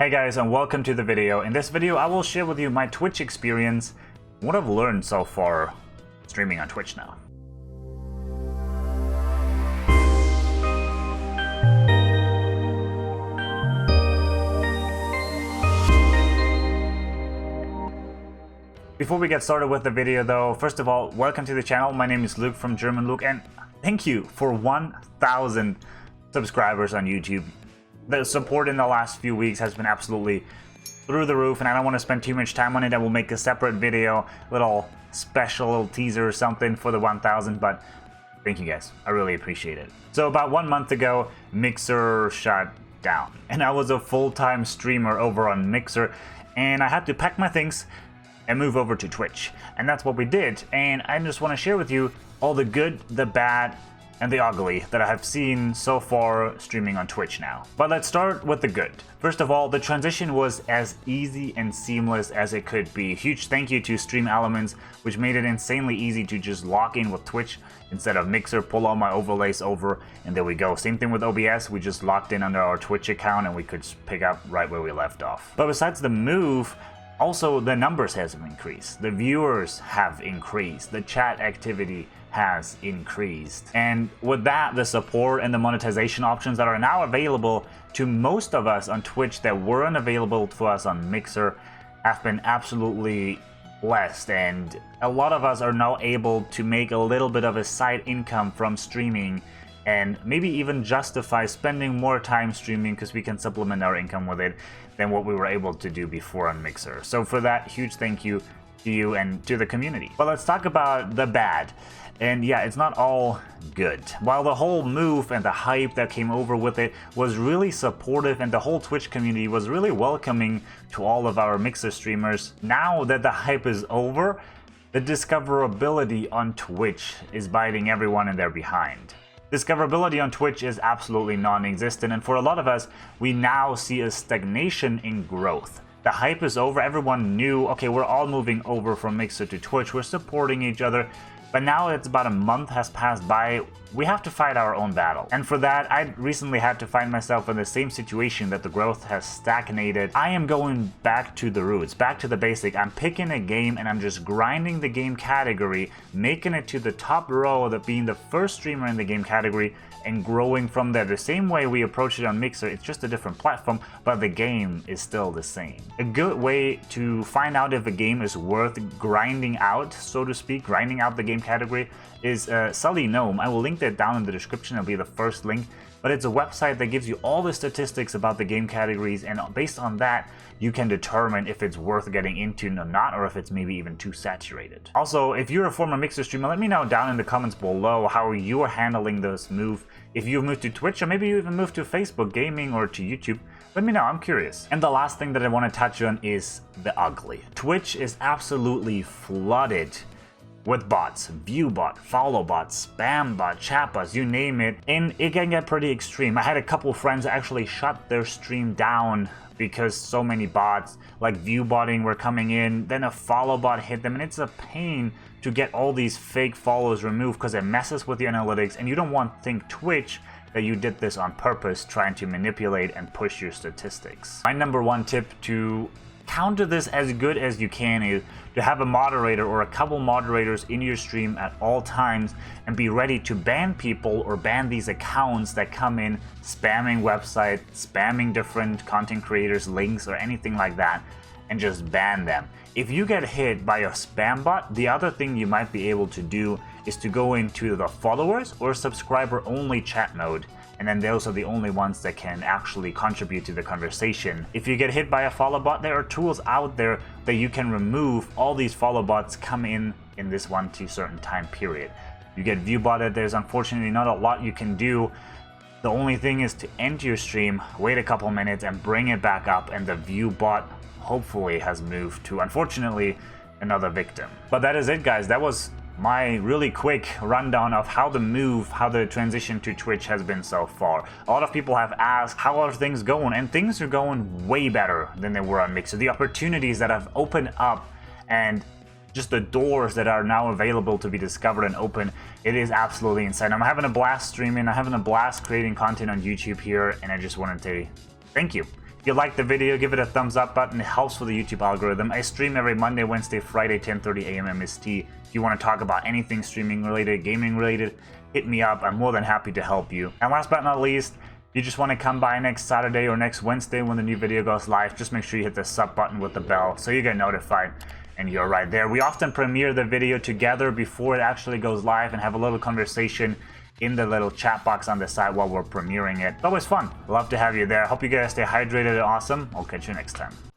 Hey guys, and welcome to the video. In this video I will share with you my Twitch experience, what I've learned so far streaming on Twitch now. Before we get started with the video though, first of all, welcome to the channel. My name is Luke from GermanLuk, and thank you for 1,000 subscribers on YouTube. The support in the last few weeks has been absolutely through the roof, and I don't want to spend too much time on it. I will make a separate video, little special teaser or something for the 1,000, but thank you guys. I really appreciate it. So about 1 month ago, Mixer shut down, and I was a full-time streamer over on Mixer, and I had to pack my things and move over to Twitch, and that's what we did. And I just want to share with you all the good, the bad, and the ugly that I have seen so far streaming on Twitch now. But let's start with the good. First of all, the transition was as easy and seamless as it could be. Huge thank you to StreamLootS, which made it insanely easy to just lock in with Twitch instead of Mixer, pull all my overlays over, and there we go. Same thing with OBS, we just locked in under our Twitch account and we could pick up right where we left off. But besides the move, also the numbers have increased, the viewers have increased, the chat activity has increased. And with that, the support and the monetization options that are now available to most of us on Twitch that weren't available to us on Mixer have been absolutely blessed, and a lot of us are now able to make a little bit of a side income from streaming and maybe even justify spending more time streaming because we can supplement our income with it than what we were able to do before on Mixer. So for that, huge thank you to you and to the community. But let's talk about the bad. And yeah, it's not all good. While the whole move and the hype that came over with it was really supportive and the whole Twitch community was really welcoming to all of our Mixer streamers, now that the hype is over, the discoverability on Twitch is biting everyone in their behind. Discoverability on Twitch is absolutely non-existent, and for a lot of us, we now see a stagnation in growth. The hype is over, everyone knew, okay, we're all moving over from Mixer to Twitch, we're supporting each other, but now it's about a month has passed by, we have to fight our own battle. And for that, I recently had to find myself in the same situation that the growth has stagnated. I am going back to the roots, back to the basic. I'm picking a game and I'm just grinding the game category, making it to the top row of being the first streamer in the game category, and growing from there. The same way we approach it on Mixer, it's just a different platform, but the game is still the same. A good way to find out if a game is worth grinding out, so to speak, grinding out the game category, is Sully Gnome. I will link that down in the description, it'll be the first link. But it's a website that gives you all the statistics about the game categories, and based on that, you can determine if it's worth getting into or not, or if it's maybe even too saturated. Also, if you're a former Mixer streamer, let me know down in the comments below how you are handling this move. If you've moved to Twitch, or maybe you even moved to Facebook Gaming or to YouTube, let me know, I'm curious. And the last thing that I want to touch on is the ugly. Twitch is absolutely flooded with bots, view bot, follow bot, spam bot, chat bots, you name it, and it can get pretty extreme. I had a couple friends actually shut their stream down because so many bots like view botting were coming in, then a follow bot hit them, and it's a pain to get all these fake follows removed because it messes with the analytics, and you don't want to think Twitch that you did this on purpose, trying to manipulate and push your statistics. My number one tip to counter this as good as you can is to have a moderator or a couple moderators in your stream at all times, and be ready to ban people or ban these accounts that come in spamming websites, spamming different content creators links or anything like that, and just ban them. If you get hit by a spam bot, the other thing you might be able to do is to go into the followers or subscriber only chat mode, and then those are the only ones that can actually contribute to the conversation. If you get hit by a follow bot, there are tools out there that you can remove all these follow bots come in this one to certain time period. You get view botted, there's unfortunately not a lot you can do. The only thing is to end your stream, wait a couple minutes and bring it back up, and the view bot hopefully has moved to, unfortunately, another victim. But that is it, guys. That was my really quick rundown of how the transition to Twitch has been so far. A lot of people have asked, how are things going? And things are going way better than they were on Mixer. The opportunities that have opened up and just the doors that are now available to be discovered and open, it is absolutely insane. I'm having a blast streaming, I'm having a blast creating content on YouTube here, and I just want to say thank you. If you like the video, give it a thumbs up button. It helps with the YouTube algorithm. I stream every Monday, Wednesday, Friday, 10:30 a.m. MST. If you want to talk about anything streaming related, gaming related, hit me up. I'm more than happy to help you. And last but not least, if you just want to come by next Saturday or next Wednesday when the new video goes live, just make sure you hit the sub button with the bell so you get notified and you're right there. We often premiere the video together before it actually goes live and have a little conversation in the little chat box on the side while we're premiering it. It's always fun. Love to have you there. Hope you guys stay hydrated and awesome. I'll catch you next time.